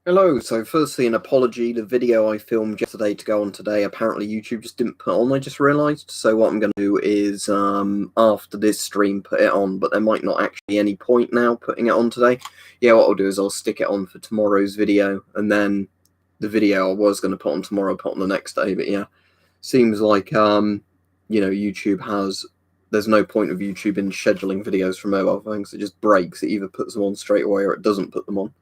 Hello, so firstly an apology, the video I filmed yesterday to go on today, apparently YouTube just didn't put on, I just realised, so what I'm going to do is, after this stream, put it on, but there might not actually be any point now putting it on today. Yeah, what I'll do is I'll stick it on for tomorrow's video, and then the video I was going to put on tomorrow, I'll put on the next day, but yeah, seems like, YouTube there's no point of YouTube in scheduling videos from mobile phones, it just breaks, it either puts them on straight away or it doesn't put them on.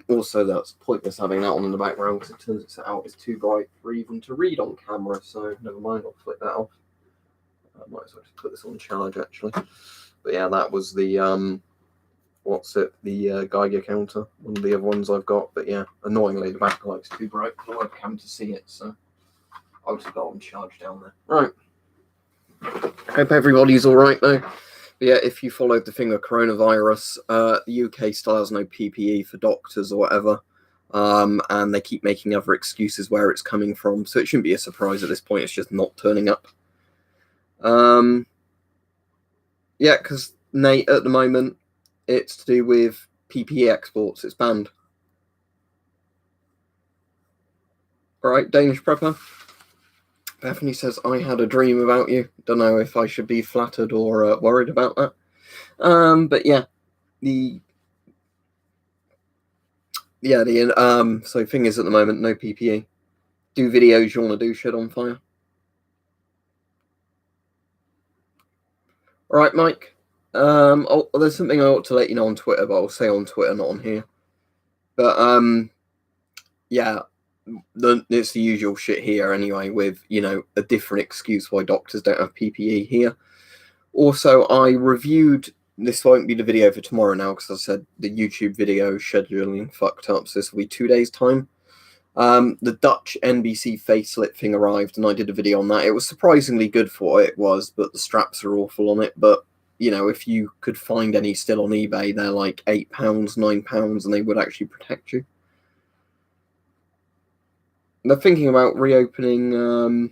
Also, that's pointless having that on in the background because it turns out it's too bright for even to read on camera, so never mind, I'll flip that off. I might as well just put this on charge actually. But yeah, that was the the Geiger counter, one of the other ones I've got. But yeah, annoyingly the backlight's too bright for the webcam to see it, so I'll just go on charge down there. Right. Hope everybody's alright though. But yeah, if you followed the thing with coronavirus, the UK still has no PPE for doctors or whatever, and they keep making other excuses where it's coming from, so it shouldn't be a surprise at this point, it's just not turning up. Yeah, because Nate, at the moment, it's to do with PPE exports, it's banned. Alright, Danish Prepper. Bethany says, I had a dream about you. Don't know if I should be flattered or worried about that. But yeah, so thing is at the moment, no PPE. Do videos you want to do, shit on fire. Alright, Mike. There's something I ought to let you know on Twitter, but I'll say on Twitter, not on here. But, yeah, it's the usual shit here anyway, with, a different excuse why doctors don't have PPE here. Also, I reviewed, this won't be the video for tomorrow now, because I said the YouTube video scheduling fucked up, so this will be 2 days' time. The Dutch NBC facelift thing arrived, and I did a video on that. It was surprisingly good for what it was, but the straps are awful on it. But, if you could find any still on eBay, they're like £8, £9, and they would actually protect you. They're thinking about reopening, oh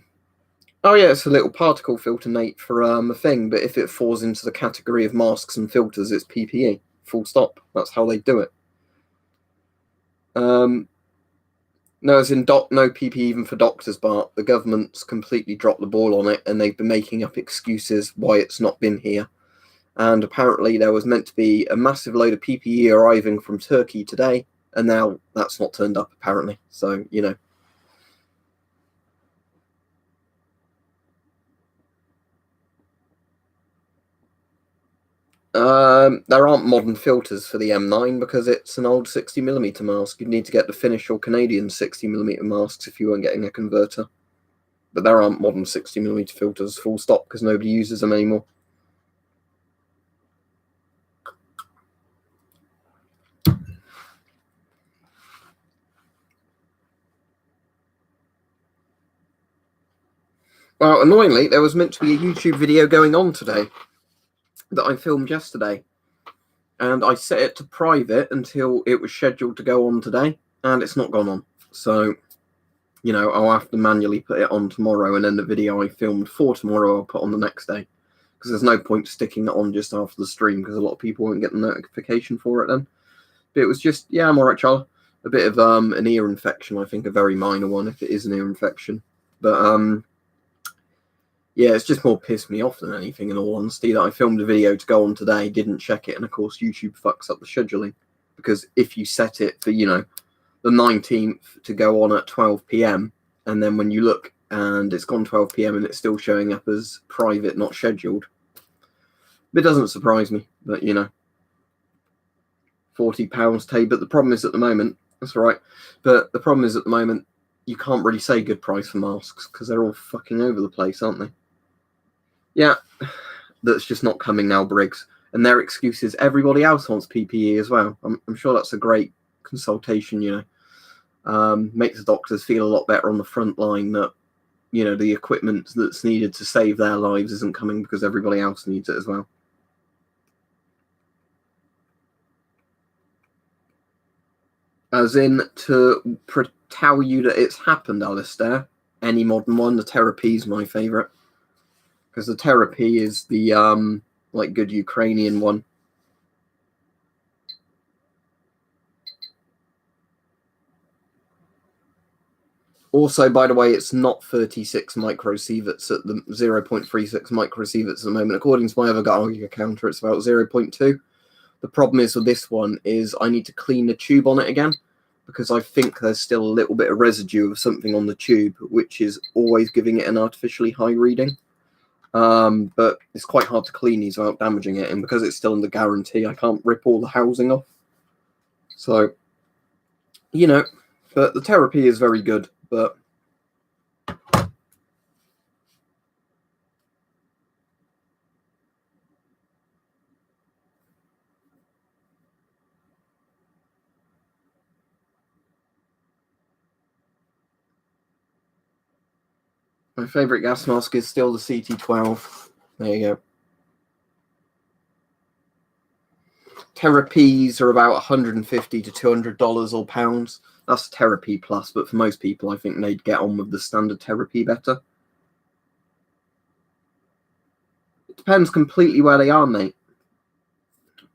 yeah, it's a little particle filter, Nate, for a thing, but if it falls into the category of masks and filters, it's PPE. Full stop. That's how they do it. No, as in no PPE even for doctors, Bart. The government's completely dropped the ball on it, and they've been making up excuses why it's not been here. And apparently there was meant to be a massive load of PPE arriving from Turkey today, and now that's not turned up, apparently. So, there aren't modern filters for the M9 because it's an old 60mm mask. You'd need to get the Finnish or Canadian 60mm masks if you weren't getting a converter. But there aren't modern 60mm filters, full stop, because nobody uses them anymore. Well, annoyingly, there was meant to be a YouTube video going on today that I filmed yesterday. And I set it to private until it was scheduled to go on today, and it's not gone on. So, I'll have to manually put it on tomorrow, and then the video I filmed for tomorrow I'll put on the next day. Because there's no point sticking it on just after the stream, because a lot of people won't get the notification for it then. But it was just, yeah, I'm alright, Charlie. A bit of an ear infection, I think, a very minor one, if it is an ear infection. But, yeah, it's just more pissed me off than anything, in all honesty, that I filmed a video to go on today, didn't check it, and of course YouTube fucks up the scheduling. Because if you set it for, the 19th to go on at 12 p.m, and then when you look and it's gone 12 p.m. and it's still showing up as private, not scheduled, it doesn't surprise me, but, £40 take. But the problem is at the moment, that's all right, but the problem is at the moment, you can't really say good price for masks, because they're all fucking over the place, aren't they? Yeah, that's just not coming now, Briggs. And their excuse is everybody else wants PPE as well. I'm sure that's a great consultation, makes the doctors feel a lot better on the front line that, the equipment that's needed to save their lives isn't coming because everybody else needs it as well. As in, to tell you that it's happened, Alistair, any modern one, the Therapy is my favourite. Because the Therapy is the, good Ukrainian one. Also, by the way, it's not 36 microsieverts at the 0.36 microsieverts at the moment. According to my other Geiger counter, it's about 0.2. The problem is with this one is I need to clean the tube on it again, because I think there's still a little bit of residue of something on the tube, which is always giving it an artificially high reading. But it's quite hard to clean these without damaging it, and because it's still under guarantee, I can't rip all the housing off. So, you know, but the therapy is very good, but my favourite gas mask is still the CT12. There you go. Therapies are about $150 to $200 or pounds. That's Therapy Plus, but for most people, I think they'd get on with the standard Therapy better. It depends completely where they are, mate.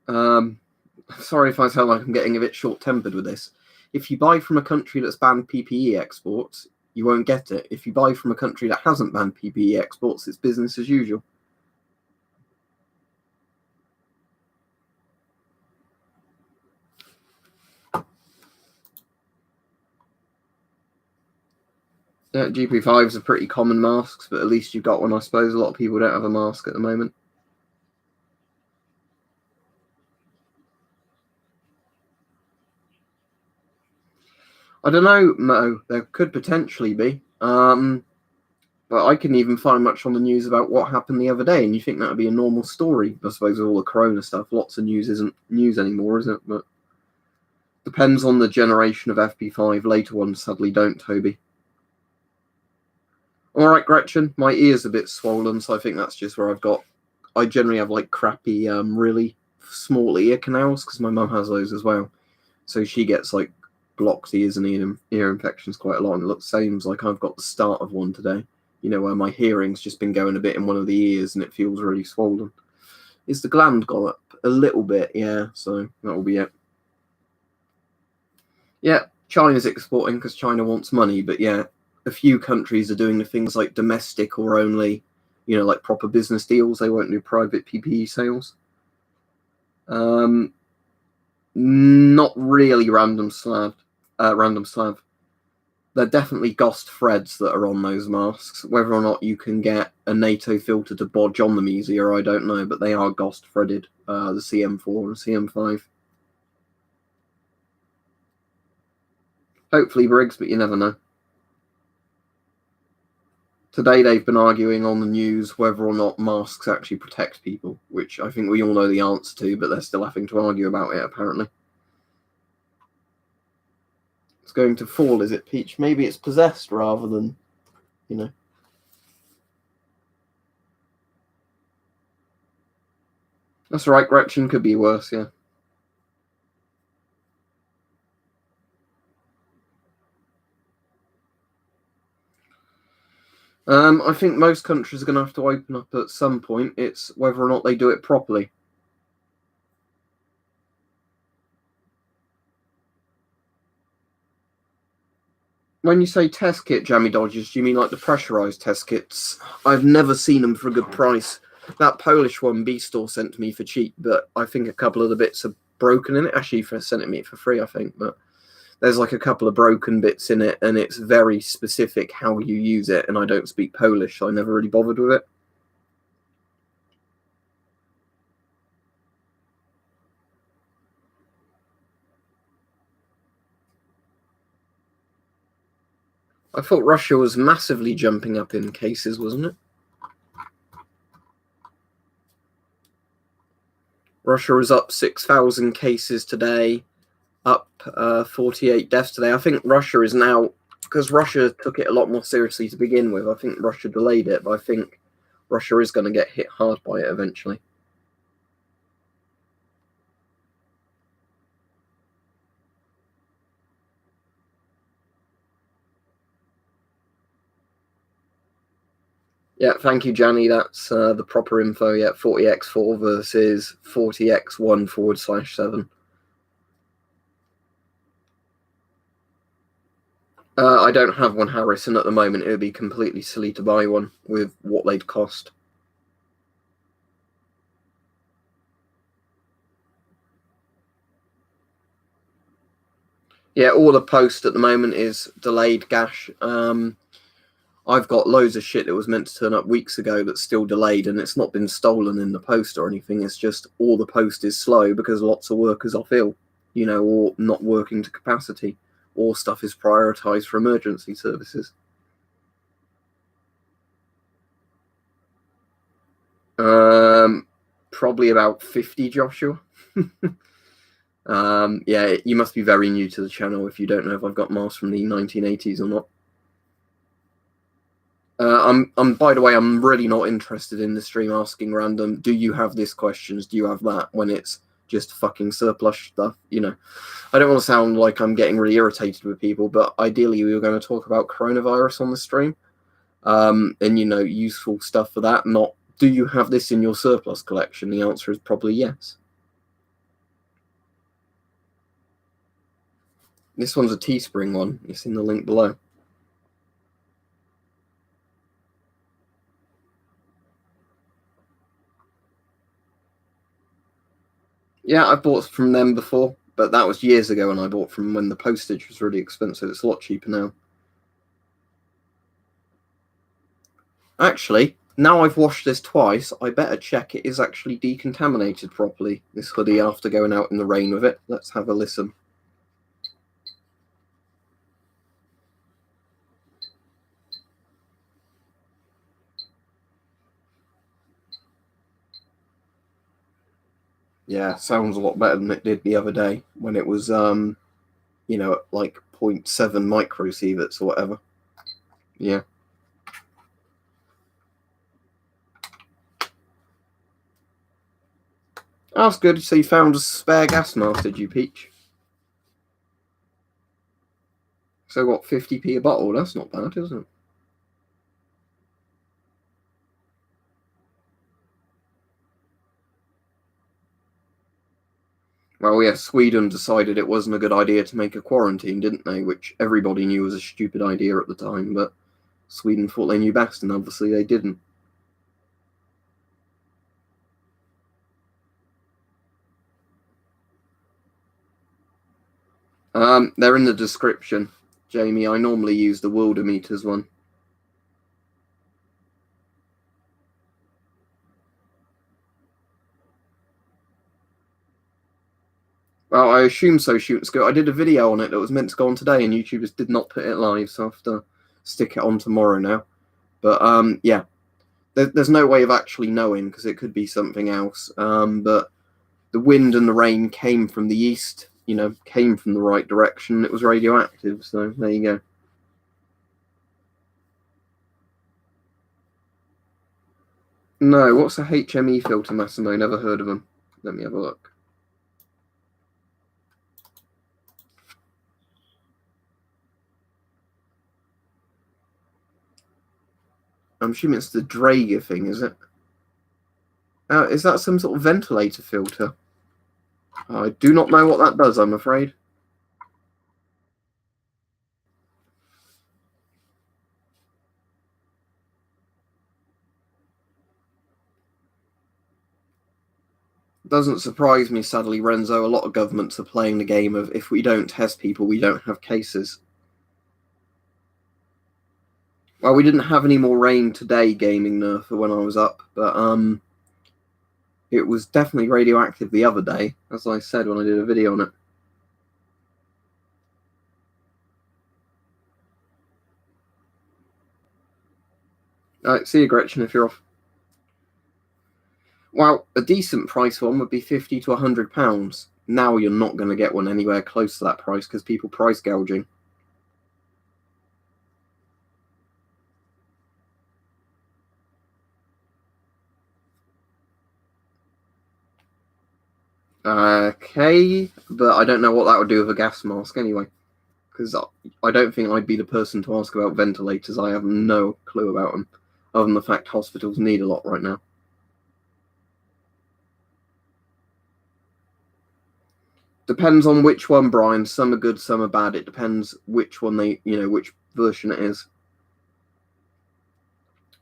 Sorry if I sound like I'm getting a bit short-tempered with this. If you buy from a country that's banned PPE exports, you won't get it. If you buy from a country that hasn't banned PPE exports, it's business as usual. Yeah, GP5s are pretty common masks, but at least you've got one, I suppose. A lot of people don't have a mask at the moment. I don't know, Mo. There could potentially be. But I couldn't even find much on the news about what happened the other day, and you think that would be a normal story. I suppose with all the corona stuff, lots of news isn't news anymore, is it? But depends on the generation of FP5. Later ones sadly don't, Toby. All right, Gretchen, my ear's a bit swollen, so I think that's just where I generally have like crappy, really small ear canals, because my mum has those as well. So she gets like blocked ears and ear infections quite a lot, and it looks seems like I've got the start of one today. You know, where my hearing's just been going a bit in one of the ears and it feels really swollen. Is the gland gone up a little bit? Yeah, so that'll be it. Yeah, China's exporting because China wants money, but yeah, a few countries are doing the things like domestic or only, you know, like proper business deals. They won't do private PPE sales. Not really random slav. They're definitely GOST threads that are on those masks. Whether or not you can get a NATO filter to bodge on them easier, I don't know, but they are GOST threaded, the CM4 and CM5. Hopefully Briggs, but you never know. Today they've been arguing on the news whether or not masks actually protect people, which I think we all know the answer to, but they're still having to argue about it, apparently. It's going to fall, is it, Peach? Maybe it's possessed rather than, you know. That's right, Gretchen, could be worse, yeah. I think most countries are going to have to open up at some point. It's whether or not they do it properly. When you say test kit, Jammy Dodgers, do you mean like the pressurized test kits? I've never seen them for a good price. That Polish one B-Store sent to me for cheap, but I think a couple of the bits are broken in it. Actually, sent it me for free, I think, but there's like a couple of broken bits in it, and it's very specific how you use it, and I don't speak Polish, so I never really bothered with it. I thought Russia was massively jumping up in cases, wasn't it? Russia was up 6,000 cases today, up 48 deaths today. I think Russia is now, because Russia took it a lot more seriously to begin with, I think Russia delayed it, but I think Russia is going to get hit hard by it eventually. Yeah, thank you, Janny. That's the proper info. Yeah, 40x4 versus 40x1/7. I don't have one Harrison at the moment. It would be completely silly to buy one with what they'd cost. Yeah, all the post at the moment is delayed, Gash. I've got loads of shit that was meant to turn up weeks ago that's still delayed, and it's not been stolen in the post or anything. It's just all the post is slow because lots of workers are ill, or not working to capacity, or stuff is prioritised for emergency services. Probably about 50, Joshua. Yeah, you must be very new to the channel if you don't know if I've got masks from the 1980s or not. By the way, I'm really not interested in the stream asking random, do you have this questions? Do you have that? When it's just fucking surplus stuff, I don't want to sound like I'm getting really irritated with people, but ideally we were going to talk about coronavirus on the stream. And, useful stuff for that, not, do you have this in your surplus collection? The answer is probably yes. This one's a Teespring one. It's in the link below. Yeah, I bought from them before, but that was years ago, and I bought from when the postage was really expensive. It's a lot cheaper now. Actually, now I've washed this twice, I better check it is actually decontaminated properly, this hoodie, after going out in the rain with it. Let's have a listen. Yeah, sounds a lot better than it did the other day when it was, at like 0.7 microsieverts or whatever. Yeah. Oh, that's good. So you found a spare gas mask, did you, Peach? So what, 50p a bottle? That's not bad, is it? Well, yeah, Sweden decided it wasn't a good idea to make a quarantine, didn't they? Which everybody knew was a stupid idea at the time, but Sweden thought they knew best, and obviously they didn't. They're in the description, Jamie. I normally use the Wildermeters one. Well, I assume so, Shoot and Scoot. I did a video on it that was meant to go on today, and YouTubers did not put it live, so I have to stick it on tomorrow now. But, yeah. There's no way of actually knowing, because it could be something else. But the wind and the rain came from the east, came from the right direction. It was radioactive, so there you go. No, what's a HME filter, Massimo? Never heard of them. Let me have a look. I'm assuming it's the Draeger thing, is it? Is that some sort of ventilator filter? I do not know what that does, I'm afraid. Doesn't surprise me, sadly, Renzo. A lot of governments are playing the game of, if we don't test people, we don't have cases. Well, we didn't have any more rain today, Gaming Nerfer, when I was up, but it was definitely radioactive the other day, as I said when I did a video on it. Alright, see you, Gretchen, if you're off. Well, a decent price one would be £50 to £100. Now you're not going to get one anywhere close to that price because people price gouging. Okay, but I don't know what that would do with a gas mask anyway, because I don't think I'd be the person to ask about ventilators. I have no clue about them, other than the fact hospitals need a lot right now. Depends on which one, Brian. Some are good, some are bad. It depends which one which version it is.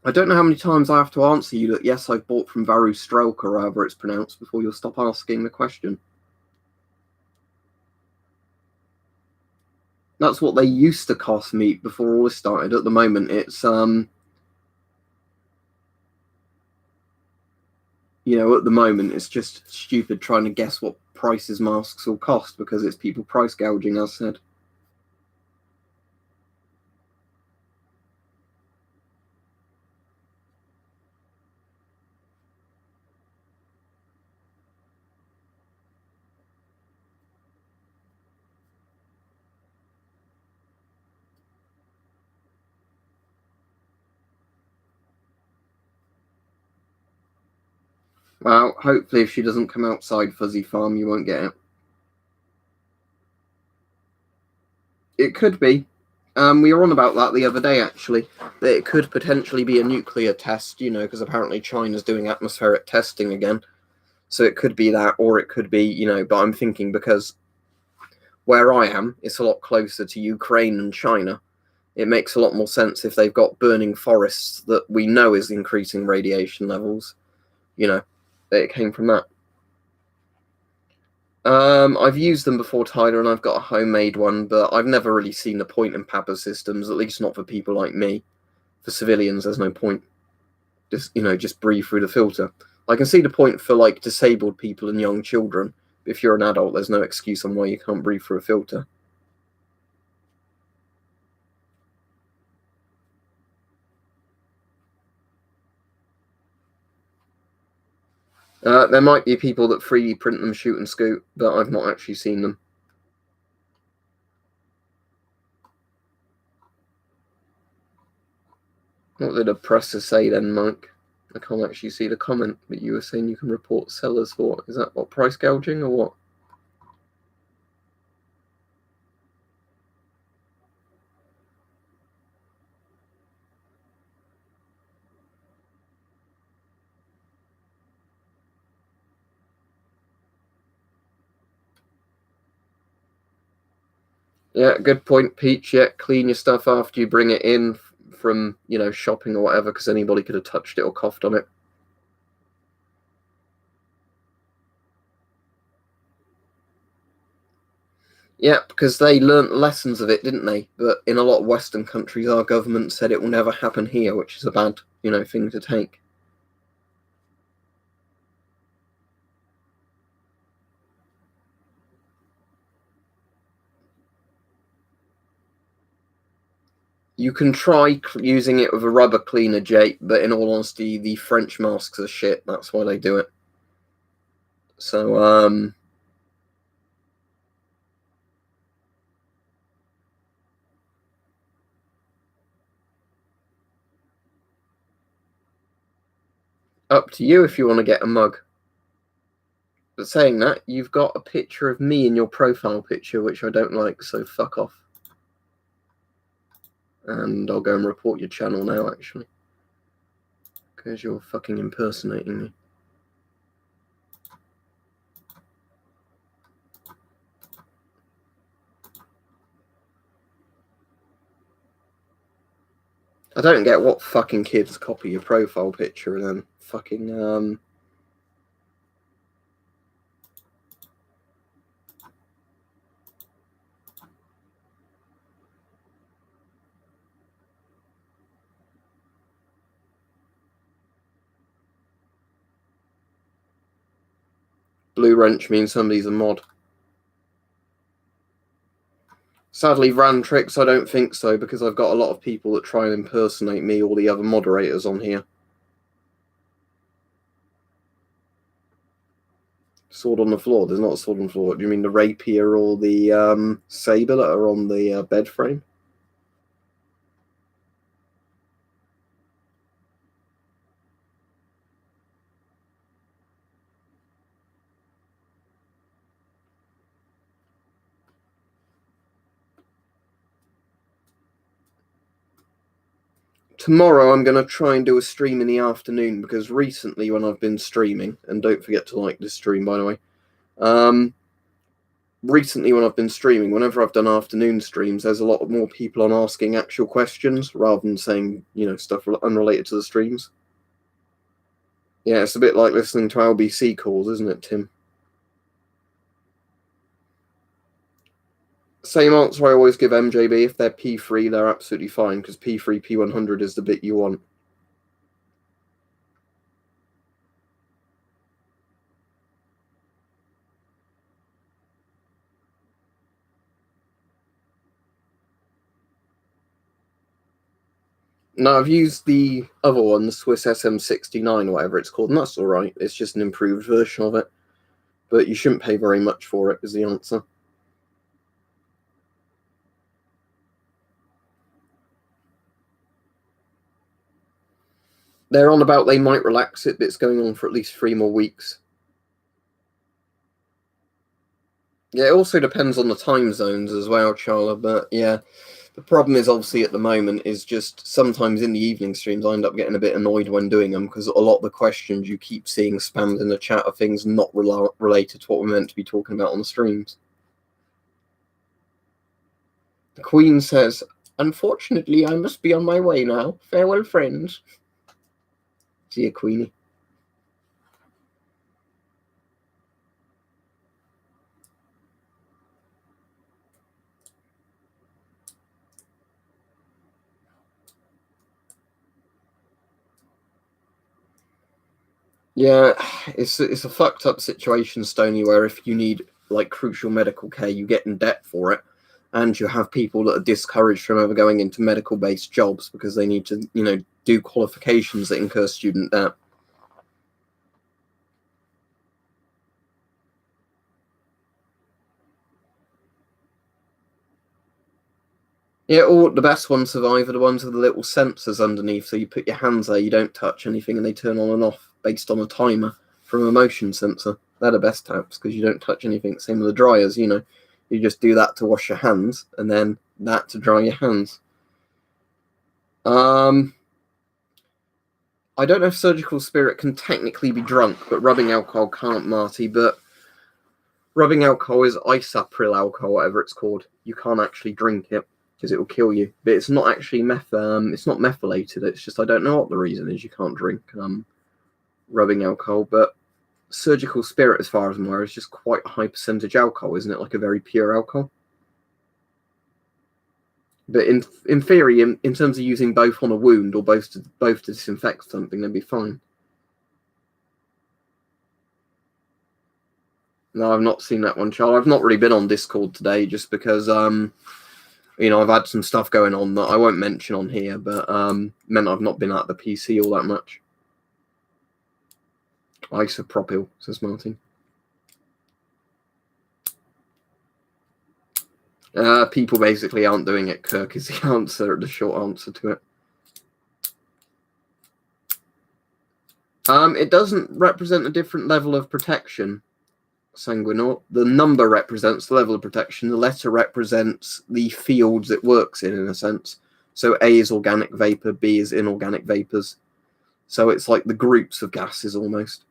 I don't know how many times I have to answer you that yes, I've bought from Varu Strelka, or however it's pronounced, before you'll stop asking the question. That's what they used to cost me before all this started. At the moment, it's at the moment it's just stupid trying to guess what prices masks will cost because it's people price gouging, as said. Well, hopefully if she doesn't come outside Fuzzy Farm, you won't get it. It could be. We were on about that the other day, actually, that it could potentially be a nuclear test, because apparently China's doing atmospheric testing again. So it could be that, or it could be, but I'm thinking because where I am, it's a lot closer to Ukraine and China. It makes a lot more sense if they've got burning forests that we know is increasing radiation levels, that it came from that. I've used them before, Tyler, and I've got a homemade one, but I've never really seen the point in PAPA systems, at least not for people like me. For civilians, there's no point. Just breathe through the filter. I can see the point for, like, disabled people and young children. But if you're an adult, there's no excuse on why you can't breathe through a filter. There might be people that 3D print them, shoot and scoot, but I've not actually seen them. What did the presser say then, Mike? I can't actually see the comment, but you were saying you can report sellers for. Is that what, price gouging or what? Yeah, good point, Peach. Yeah, clean your stuff after you bring it in from, shopping or whatever, because anybody could have touched it or coughed on it. Yeah, because they learnt lessons of it, didn't they? But in a lot of Western countries, our government said it will never happen here, which is a bad, thing to take. You can try using it with a rubber cleaner, Jake, but in all honesty, the French masks are shit. That's why they do it. So, up to you if you want to get a mug. But saying that, you've got a picture of me in your profile picture, which I don't like, so fuck off. And I'll go and report your channel now, actually. Because you're fucking impersonating me. I don't get what fucking kids copy your profile picture and then fucking, Blue Wrench means somebody's a mod. Sadly, Rantrix, I don't think so, because I've got a lot of people that try and impersonate me or the other moderators on here. Sword on the floor. There's not a sword on the floor. Do you mean the rapier or the saber that are on the bed frame? Tomorrow I'm going to try and do a stream in the afternoon, because recently when I've been streaming, and don't forget to like this stream, by the way, recently when I've been streaming, whenever I've done afternoon streams, there's a lot more people on asking actual questions rather than saying, stuff unrelated to the streams. Yeah, it's a bit like listening to LBC calls, isn't it, Tim? Same answer I always give MJB. If they're P3, they're absolutely fine, because P3, P100 is the bit you want. No, I've used the other one, the Swiss SM69 or whatever it's called, and that's alright. It's just an improved version of it. But you shouldn't pay very much for it, is the answer. They're on about they might relax it, but it's going on for at least 3 more weeks. Yeah, it also depends on the time zones as well, Charla, but yeah. The problem is obviously at the moment is just sometimes in the evening streams I end up getting a bit annoyed when doing them because a lot of the questions you keep seeing spammed in the chat are things not related to what we're meant to be talking about on the streams. The Queen says, "Unfortunately, I must be on my way now. Farewell, friends." See you, Queenie. Yeah, it's a fucked up situation, Stony, where if you need like crucial medical care, you get in debt for it, and you have people that are discouraged from ever going into medical-based jobs because they need to, do qualifications that incur student debt. Yeah, or the best ones survive are the ones with the little sensors underneath, so you put your hands there, you don't touch anything, and they turn on and off based on a timer from a motion sensor. They're the best types because you don't touch anything. Same with the dryers, you just do that to wash your hands, and then that to dry your hands. I don't know if Surgical Spirit can technically be drunk, but rubbing alcohol can't, Marty. But rubbing alcohol is isopril alcohol, whatever it's called. You can't actually drink it because it will kill you. But it's not actually it's not methylated. It's just I don't know what the reason is. You can't drink rubbing alcohol. But Surgical Spirit, as far as I'm aware, is just quite a high percentage alcohol, isn't it? Like a very pure alcohol. But in theory, in terms of using both on a wound or both to disinfect something, they'd be fine. No, I've not seen that one, Charles. I've not really been on Discord today just because, I've had some stuff going on that I won't mention on here, but meant I've not been at the PC all that much. Isopropyl, says Martin. People basically aren't doing it, Kirk, is the short answer to it. It doesn't represent a different level of protection, Sanguinor. The number represents the level of protection. The letter represents the fields it works in a sense. So A is organic vapor, B is inorganic vapors. So it's like the groups of gases almost.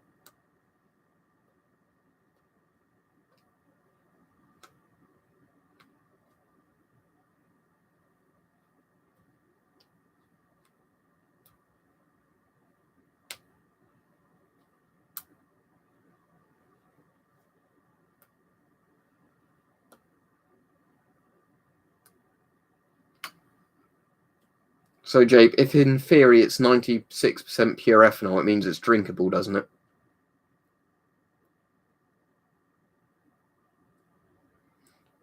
So, Jake, if in theory it's 96% pure ethanol, it means it's drinkable, doesn't it?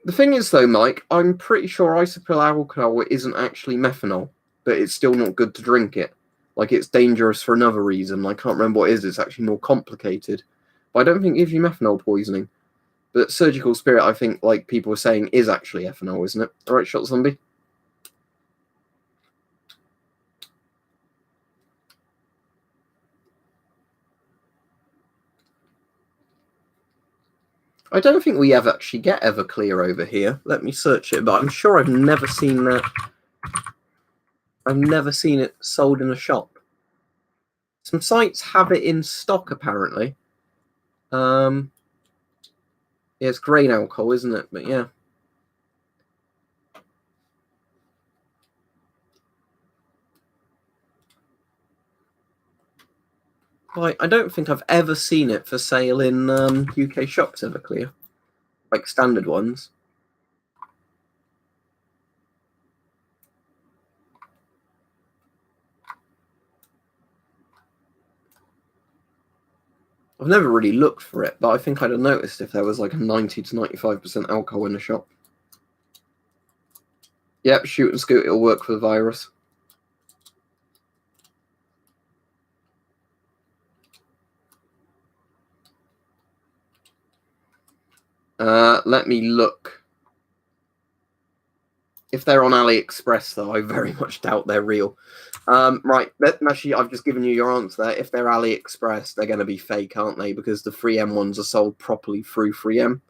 The thing is, though, Mike, I'm pretty sure isopropyl alcohol isn't actually methanol, but it's still not good to drink it. Like, it's dangerous for another reason. I can't remember what it is. It's actually more complicated. But I don't think it gives you methanol poisoning. But Surgical Spirit, I think, like people were saying, is actually ethanol, isn't it? All right, Shot Zombie? I don't think we ever actually get Everclear over here. Let me search it, but I'm sure I've never seen that. I've never seen it sold in a shop. Some sites have it in stock, apparently. Yeah, it's grain alcohol, isn't it? But yeah. Like, I don't think I've ever seen it for sale in UK shops, Everclear. Like standard ones. I've never really looked for it, but I think I'd have noticed if there was like a 90 to 95% alcohol in a shop. Yep, shoot and scoot, it'll work for the virus. Let me look. If they're on AliExpress, though, I very much doubt they're real. Right, actually, I've just given you your answer there. If they're AliExpress, they're going to be fake, aren't they? Because the 3M ones are sold properly through 3M,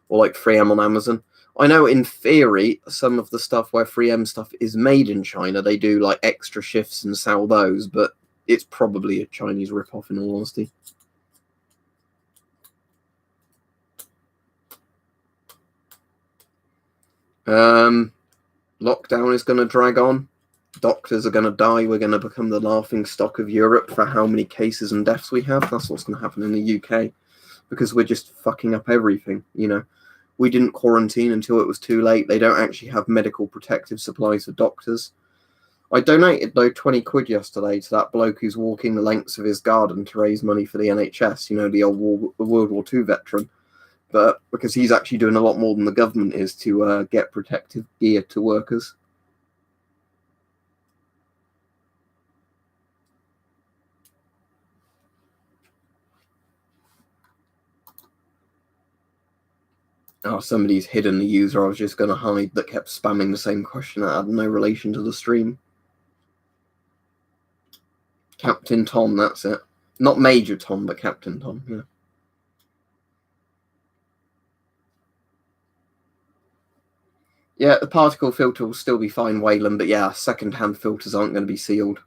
or like 3M on Amazon. I know in theory, some of the stuff where 3M stuff is made in China, they do like extra shifts and sell those, but it's probably a Chinese ripoff in all honesty. Lockdown is going to drag on. Doctors are going to die. We're going to become the laughing stock of Europe for how many cases and deaths we have. That's what's going to happen in the UK because we're just fucking up everything. You know, we didn't quarantine until it was too late. They don't actually have medical protective supplies for doctors. I donated though 20 quid yesterday to that bloke who's walking the lengths of his garden to raise money for the NHS. You know, the old World War II veteran. But because he's actually doing a lot more than the government is to get protective gear to workers. Oh, somebody's hidden the user I was just going to hide that kept spamming the same question that had no relation to the stream. Captain Tom, that's it. Not Major Tom, but Captain Tom, yeah. Yeah, the particle filter will still be fine, Wayland, but yeah, second-hand filters aren't going to be sealed.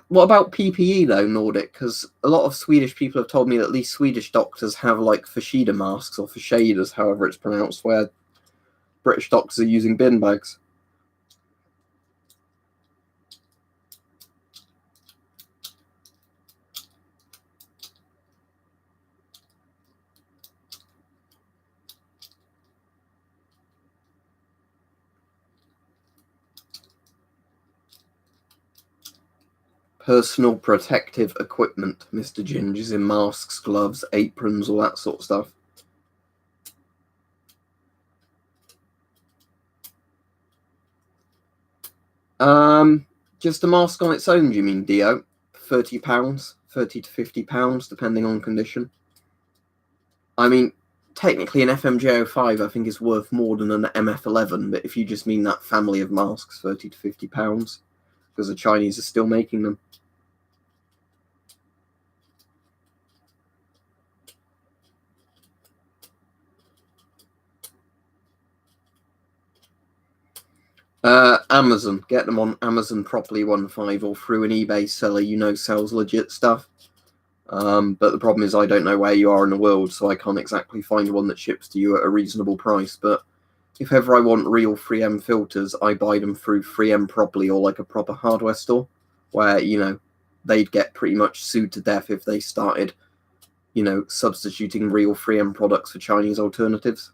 What about PPE, though, Nordic? Because a lot of Swedish people have told me that at least Swedish doctors have, like, Fashida masks, or Fashadas, however it's pronounced, where British doctors are using bin bags. Personal protective equipment, Mr. Ginger's in masks, gloves, aprons, all that sort of stuff. Just a mask on its own, do you mean, Dio? £30, £30 to £50, depending on condition. I mean, technically an FMJ05 I think is worth more than an MF11, but if you just mean that family of masks, £30 to £50, because the Chinese are still making them. Amazon. Get them on Amazon properly 1.5 or through an eBay seller you know sells legit stuff. But the problem is I don't know where you are in the world, so I can't exactly find one that ships to you at a reasonable price. But if ever I want real 3M filters, I buy them through 3M properly or like a proper hardware store where, you know, they'd get pretty much sued to death if they started, you know, substituting real 3M products for Chinese alternatives.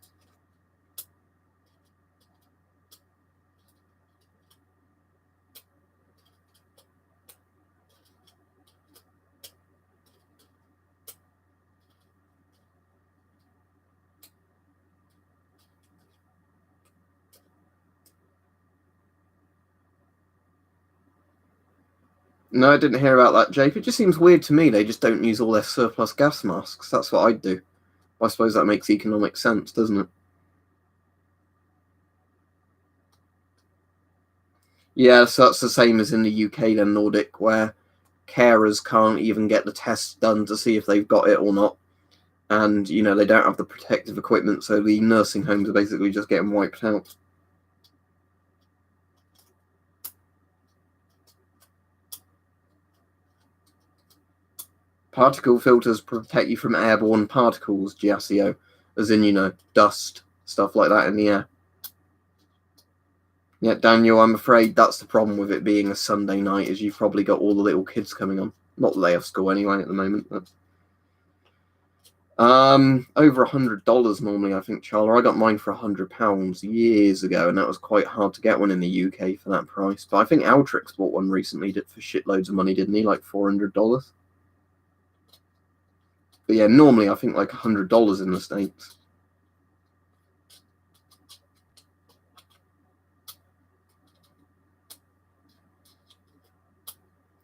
No, I didn't hear about that, Jake. It just seems weird to me. They just don't use all their surplus gas masks. That's what I'd do. I suppose that makes economic sense, doesn't it? Yeah, so that's the same as in the UK then, Nordic, where carers can't even get the tests done to see if they've got it or not. And, you know, they don't have the protective equipment, so the nursing homes are basically just getting wiped out. Particle filters protect you from airborne particles, Giassio, as in, dust, stuff like that in the air. Yeah, Daniel, I'm afraid that's the problem with it being a Sunday night, is you've probably got all the little kids coming on. Not that they have school anyway at the moment, but... over $100 normally, I think, Charla. I got mine for £100 years ago, and that was quite hard to get one in the UK for that price. But I think Altrix bought one recently for shitloads of money, didn't he? Like $400. But yeah, normally I think like $100 in the States.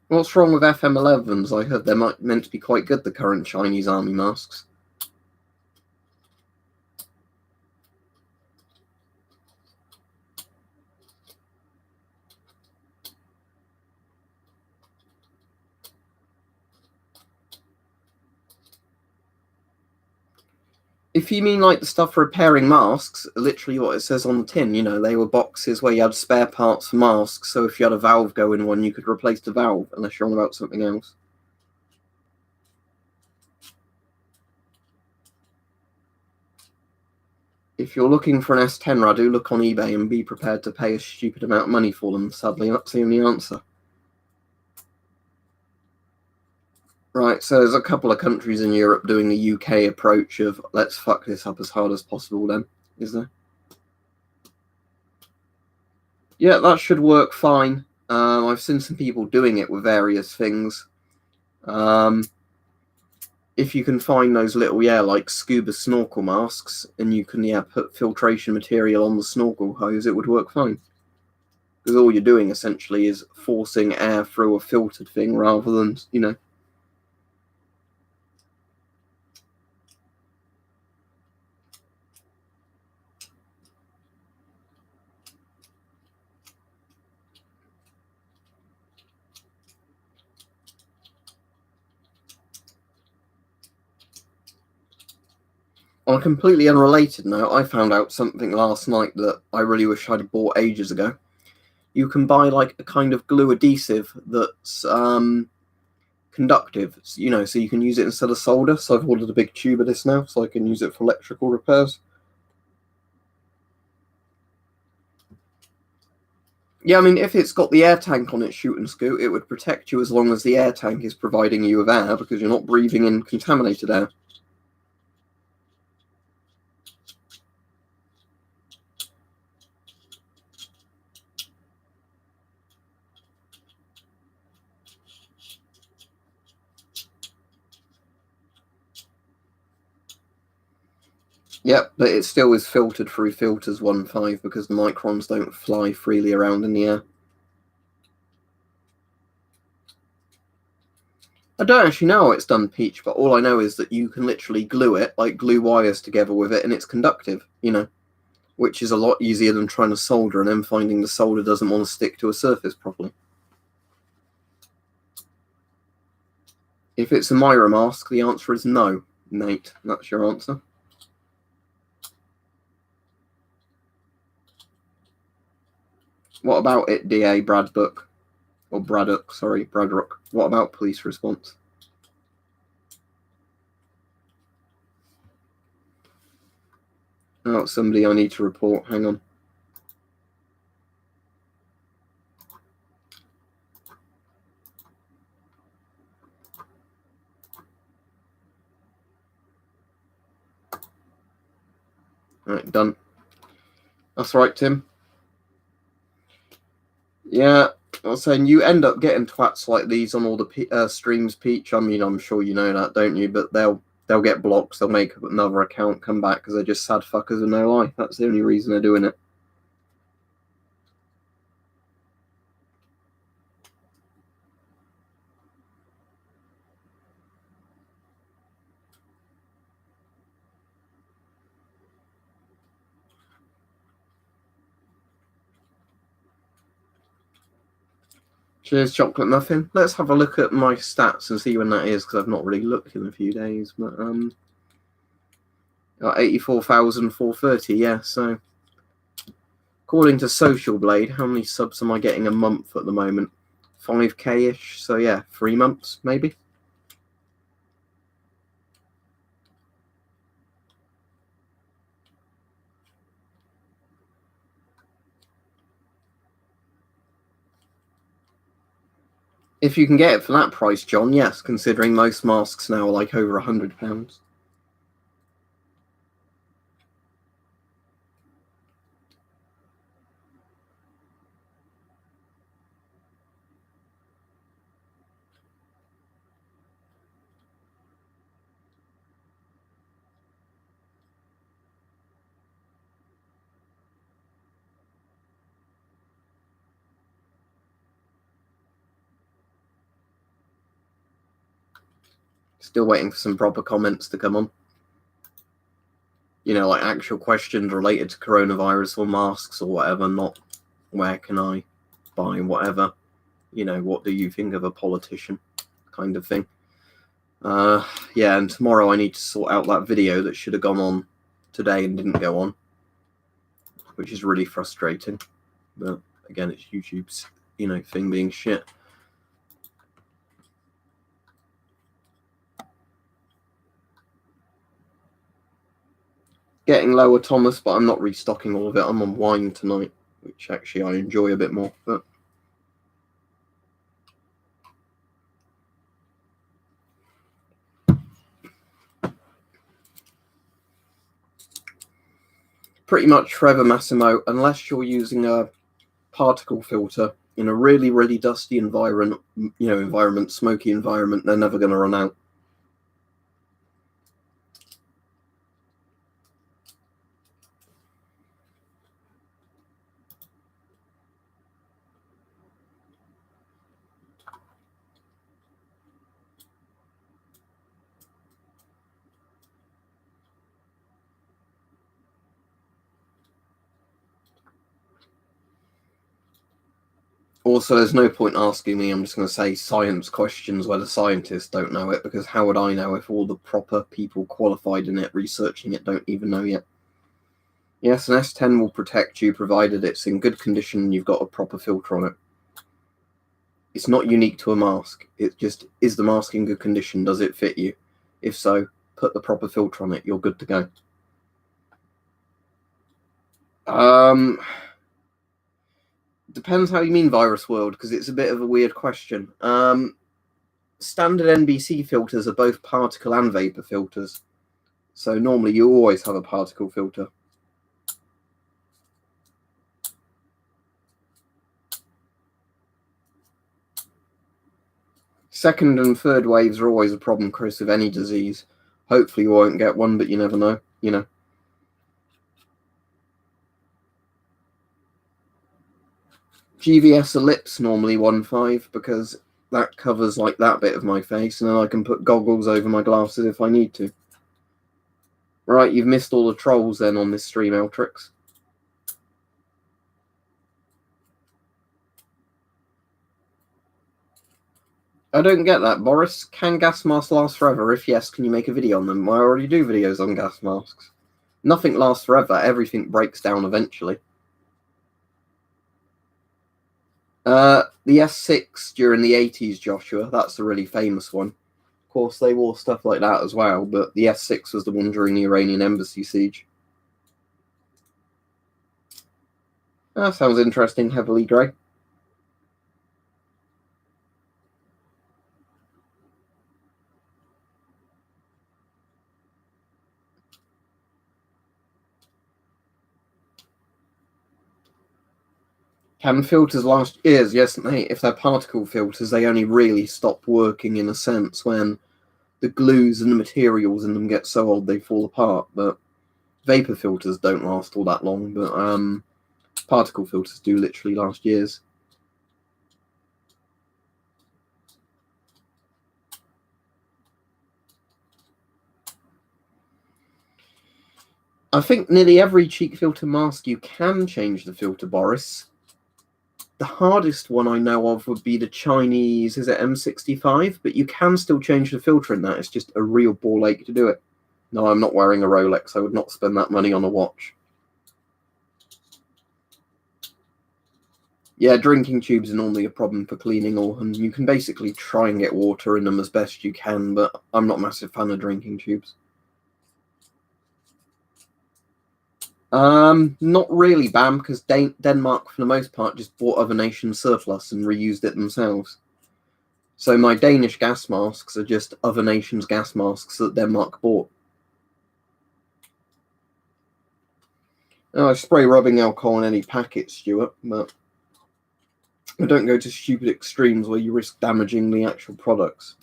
What's wrong with FM11s? I heard they're meant to be quite good, the current Chinese army masks. If you mean like the stuff for repairing masks, literally what it says on the tin, they were boxes where you had spare parts for masks, so if you had a valve go in one, you could replace the valve, unless you're on about something else. If you're looking for an S10, Radu, look on eBay and be prepared to pay a stupid amount of money for them. Sadly, that's the only answer. Right, so there's a couple of countries in Europe doing the UK approach of let's fuck this up as hard as possible then, is there? Yeah, that should work fine. I've seen some people doing it with various things. If you can find those little, like scuba snorkel masks, and you can, put filtration material on the snorkel hose, it would work fine. Because all you're doing, essentially, is forcing air through a filtered thing rather than, On a completely unrelated note, I found out something last night that I really wish I'd have bought ages ago. You can buy like a kind of glue adhesive that's conductive, so you can use it instead of solder. So I've ordered a big tube of this now, so I can use it for electrical repairs. Yeah, I mean, if it's got the air tank on it, shoot and scoot, it would protect you as long as the air tank is providing you with air, because you're not breathing in contaminated air. Yep, but it still is filtered through filters 1.5 because the microns don't fly freely around in the air. I don't actually know how it's done, Peach, but all I know is that you can literally glue it, like glue wires together with it, and it's conductive, which is a lot easier than trying to solder and then finding the solder doesn't want to stick to a surface properly. If it's a Myra mask, the answer is no, Nate. That's your answer. What about it, DA Braddock? Or Braddock, sorry, Braddock. What about police response? Oh, somebody I need to report. Hang on. Alright, done. That's right, Tim. Yeah, I was saying you end up getting twats like these on all the streams, Peach. I mean, I'm sure you know that, don't you? But they'll get blocked. They'll make another account, come back because they're just sad fuckers with no life. That's the only reason they're doing it. Cheers, chocolate muffin. Let's have a look at my stats and see when that is, because I've not really looked in a few days. But 84,430. Yeah. So according to Social Blade, how many subs am I getting a month at the moment? 5k ish. So yeah, 3 months maybe. If you can get it for that price, John, yes, considering most masks now are like over £100. Still waiting for some proper comments to come on. You know, like actual questions related to coronavirus or masks or whatever, not where can I buy whatever. You know, what do you think of a politician kind of thing. Yeah, and tomorrow I need to sort out that video that should have gone on today and didn't go on, which is really frustrating. But again, it's YouTube's, you know, thing being shit. Getting lower, Thomas, but I'm not restocking all of it. I'm on wine tonight, which actually I enjoy a bit more. But pretty much forever, Massimo, unless you're using a particle filter in a really, really dusty environment, smoky environment, they're never going to run out. Also, there's no point asking me. I'm just going to say science questions where the scientists don't know it, because how would I know if all the proper people qualified in it, researching it, don't even know yet? Yes, an S10 will protect you provided it's in good condition and you've got a proper filter on it. It's not unique to a mask. It just, is the mask in good condition? Does it fit you? If so, put the proper filter on it. You're good to go. Depends how you mean virus world, because it's a bit of a weird question. Standard NBC filters are both particle and vapor filters. So normally you always have a particle filter. Second and third waves are always a problem, Chris, with any disease. Hopefully you won't get one, but you never know, you know. GVS ellipse normally 1.5 because that covers like that bit of my face, and then I can put goggles over my glasses if I need to. Right, you've missed all the trolls then on this stream, Eltrix. I don't get that, Boris. Can gas masks last forever? If yes, can you make a video on them? I already do videos on gas masks. Nothing lasts forever. Everything breaks down eventually. The S6 during the 80s, Joshua, that's the really famous one. Of course, they wore stuff like that as well, but the S6 was the one during the Iranian embassy siege. That sounds interesting, heavily grey. Can filters last years? Yes, mate. If they're particle filters, they only really stop working in a sense when the glues and the materials in them get so old they fall apart. But vapor filters don't last all that long, but particle filters do literally last years. I think nearly every cheek filter mask you can change the filter, Boris. The hardest one I know of would be the Chinese, is it M65? But you can still change the filter in that. It's just a real ball ache to do it. No, I'm not wearing a Rolex. I would not spend that money on a watch. Yeah, drinking tubes are normally a problem for cleaning, and you can basically try and get water in them as best you can, but I'm not a massive fan of drinking tubes. Not really, Bam, because Denmark, for the most part, just bought other nations' surplus and reused it themselves. So my Danish gas masks are just other nations' gas masks that Denmark bought. Now, I spray rubbing alcohol on any packet, Stuart, but I don't go to stupid extremes where you risk damaging the actual products.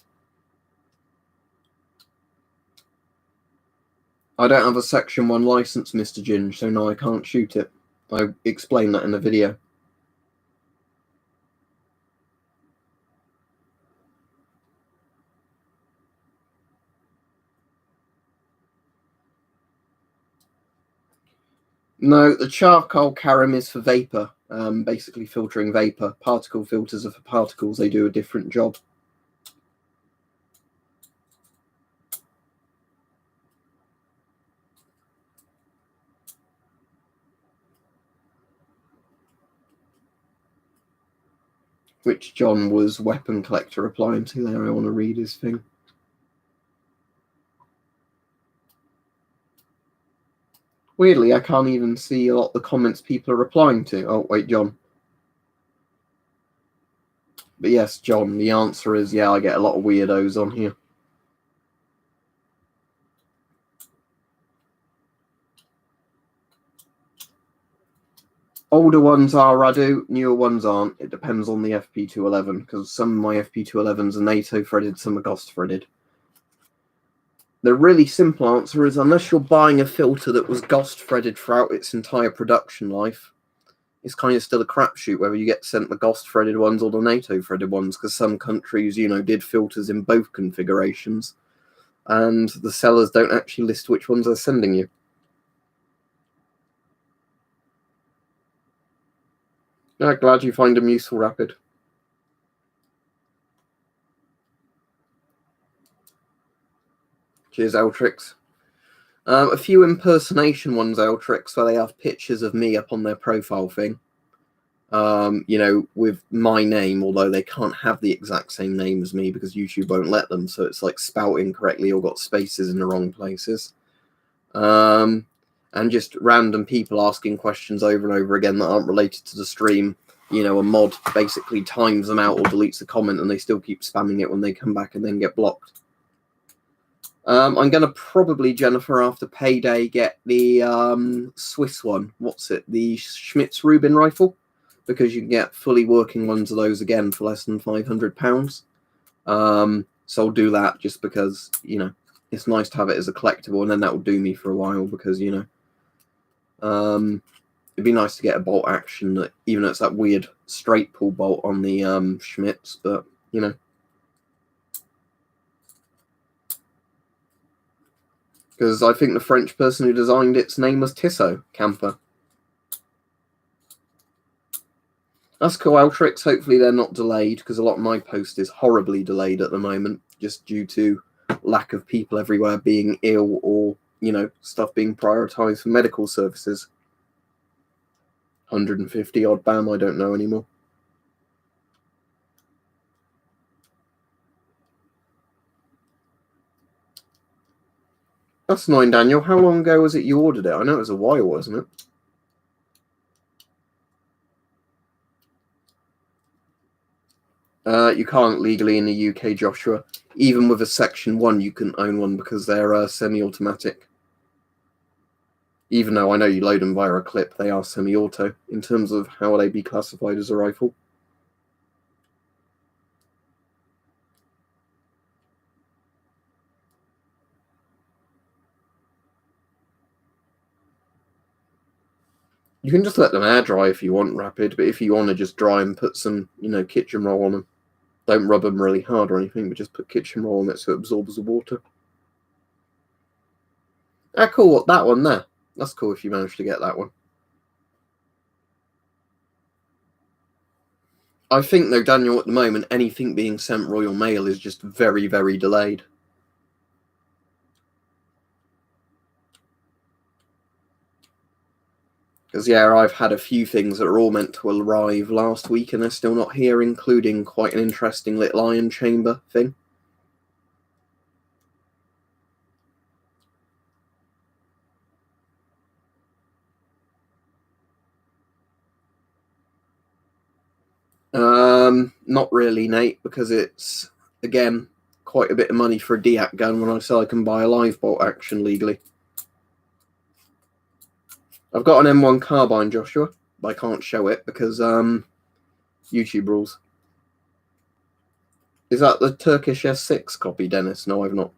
I don't have a Section 1 license, Mr. Ginge, so no, I can't shoot it. I explained that in the video. No, the charcoal carom is for vapor, basically filtering vapor. Particle filters are for particles. They do a different job. Which John was weapon collector replying to there. I want to read his thing. Weirdly, I can't even see a lot of the comments people are replying to. Oh, wait, John. But yes, John, the answer is, yeah, I get a lot of weirdos on here. Older ones are Radu, newer ones aren't. It depends on the FP211, because some of my FP211s are NATO threaded, some are GOST threaded. The really simple answer is, unless you're buying a filter that was GOST threaded throughout its entire production life, it's kind of still a crapshoot whether you get sent the GOST threaded ones or the NATO threaded ones, because some countries, did filters in both configurations, and the sellers don't actually list which ones they're sending you. Yeah, glad you find them useful, Rapid. Cheers, Eltrix. A few impersonation ones, Eltrix, where they have pictures of me up on their profile thing. With my name, although they can't have the exact same name as me because YouTube won't let them, so it's like spelt incorrectly or got spaces in the wrong places. And just random people asking questions over and over again that aren't related to the stream. A mod basically times them out or deletes a comment and they still keep spamming it when they come back and then get blocked. I'm going to probably, Jennifer, after payday, get the Swiss one. What's it? The Schmitz Rubin rifle? Because you can get fully working ones of those again for less than £500. So I'll do that just because, it's nice to have it as a collectible, and then that will do me for a while because, it'd be nice to get a bolt action, that, even though it's that weird straight pull bolt on the Schmitz, but, because I think the French person who designed its name was Tissot Camper. That's cool, Altrix. Hopefully they're not delayed, because a lot of my post is horribly delayed at the moment, just due to lack of people everywhere being ill or, stuff being prioritised for medical services. 150 odd BAM, I don't know anymore. That's annoying, Daniel. How long ago was it you ordered it? I know it was a while, wasn't it? You can't legally in the UK, Joshua. Even with a Section 1, you can own one because they're semi-automatic. Even though I know you load them via a clip, they are semi-auto in terms of how they be classified as a rifle. You can just let them air dry if you want, Rapid, but if you want to just dry and put some, kitchen roll on them, don't rub them really hard or anything, but just put kitchen roll on it so it absorbs the water. Ah, cool. That one there. That's cool if you manage to get that one. I think, though, Daniel, at the moment, anything being sent Royal Mail is just very, very delayed. Because, yeah, I've had a few things that are all meant to arrive last week and they're still not here, including quite an interesting little iron chamber thing. Not really, Nate, because it's, again, quite a bit of money for a DEAC gun when I say I can buy a live bolt action legally. I've got an M1 carbine, Joshua, but I can't show it because YouTube rules. Is that the Turkish S6 copy, Dennis? No, I've not.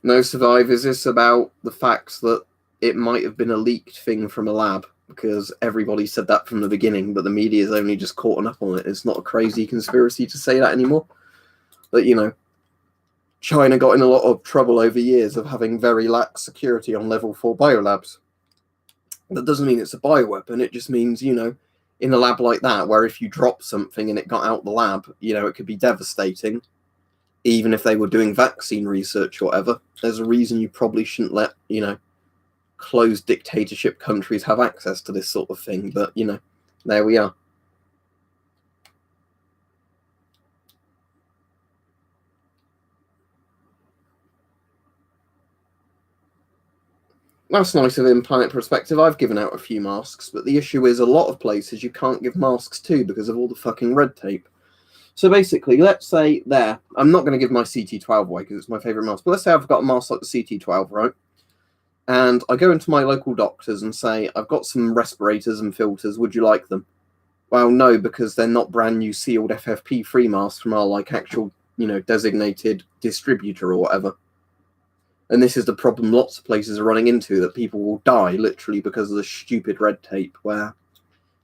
No survivors. Is this about the fact that it might have been a leaked thing from a lab? Because everybody said that from the beginning, but the media's only just caught up on it. It's not a crazy conspiracy to say that anymore. But, you know, China got in a lot of trouble over years of having very lax security on level 4 biolabs. That doesn't mean it's a bioweapon. It just means, you know, in a lab like that, where if you drop something and it got out the lab, you know, it could be devastating. Even if they were doing vaccine research or whatever, there's a reason you probably shouldn't let, you know, closed dictatorship countries have access to this sort of thing. But, you know, there we are. That's nice of him, Planet Perspective. I've given out a few masks, but the issue is a lot of places you can't give masks to because of all the fucking red tape. So basically, let's say there, I'm not going to give my CT12 away because it's my favourite mask, but let's say I've got a mask like the CT12, right? And I go into my local doctors and say, I've got some respirators and filters, would you like them? Well, no, because they're not brand new sealed FFP3 masks from our, like, actual, you know, designated distributor or whatever. And this is the problem lots of places are running into, that people will die literally because of the stupid red tape where,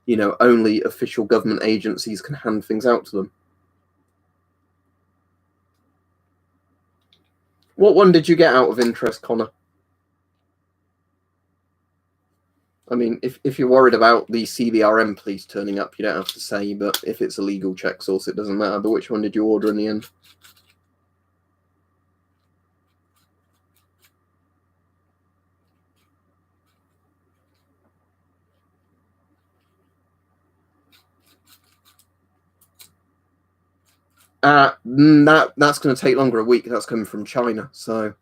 you know, only official government agencies can hand things out to them. What one did you get out of interest, Connor? I mean, if you're worried about the CBRM police turning up, you don't have to say, but if it's a legal check source, it doesn't matter. But which one did you order in the end? That's going to take longer, a week. That's coming from China, so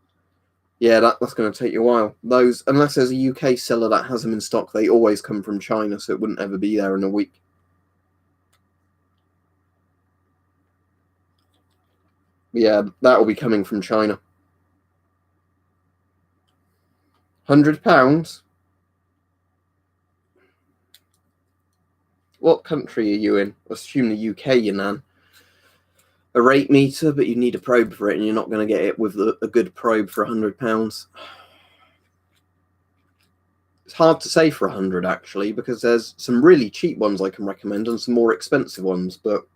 yeah, that's going to take you a while. Those, unless there's a UK seller that has them in stock, they always come from China, so it wouldn't ever be there in a week. Yeah, that will be coming from China. £100? What country are you in? I assume the UK, you nan. A rate meter, but you need a probe for it, and you're not going to get it with a good probe for £100. It's hard to say for 100 actually, because there's some really cheap ones I can recommend and some more expensive ones, but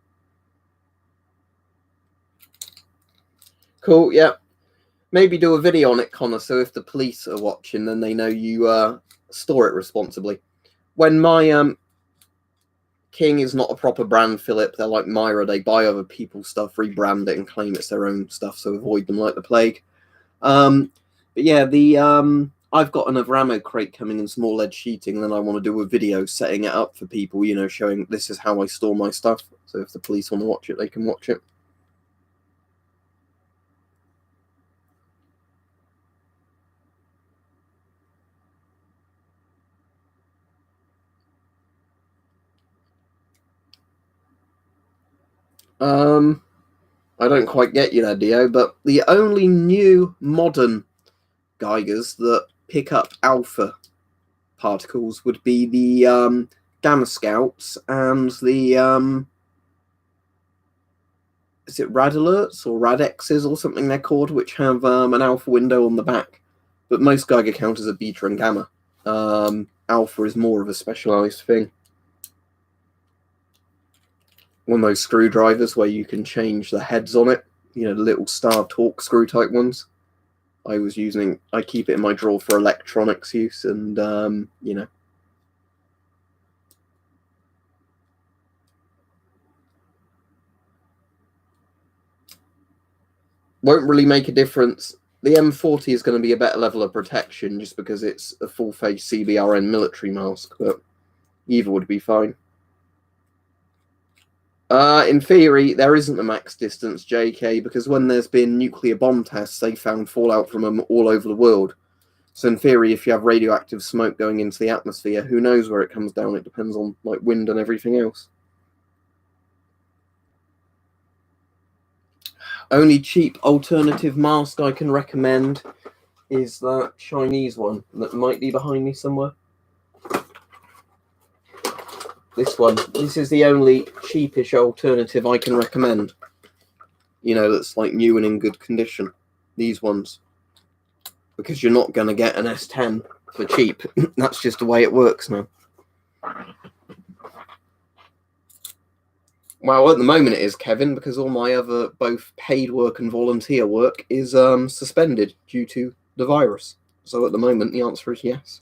cool. Yeah, maybe do a video on it, Connor, so if the police are watching, then they know you store it responsibly. When my King is not a proper brand, Philip, they're like Myra, they buy other people's stuff, rebrand it and claim it's their own stuff, so avoid them like the plague. But yeah, I've got another ammo crate coming in small lead sheeting, and then I want to do a video setting it up for people, you know, showing this is how I store my stuff. So if the police want to watch it, they can watch it. I don't quite get you there, Dio, but the only new modern Geigers that pick up alpha particles would be the Gamma Scouts and the is it Rad Alerts or Radexes or something they're called, which have an alpha window on the back. But most Geiger counters are beta and gamma. Alpha is more of a specialized thing. One of those screwdrivers where you can change the heads on it, you know, the little star torque screw type ones. I keep it in my drawer for electronics use, and you know. Won't really make a difference. The M40 is going to be a better level of protection just because it's a full face CBRN military mask, but either would be fine. In theory, there isn't a max distance, JK, because when there's been nuclear bomb tests, they found fallout from them all over the world. So in theory, if you have radioactive smoke going into the atmosphere, who knows where it comes down? It depends on like wind and everything else. Only cheap alternative mask I can recommend is that Chinese one that might be behind me somewhere. This one. This is the only cheapish alternative I can recommend. You know, that's like new and in good condition. These ones. Because you're not going to get an S10 for cheap. That's just the way it works now. Well, at the moment it is, Kevin, because all my other both paid work and volunteer work is suspended due to the virus. So at the moment the answer is yes.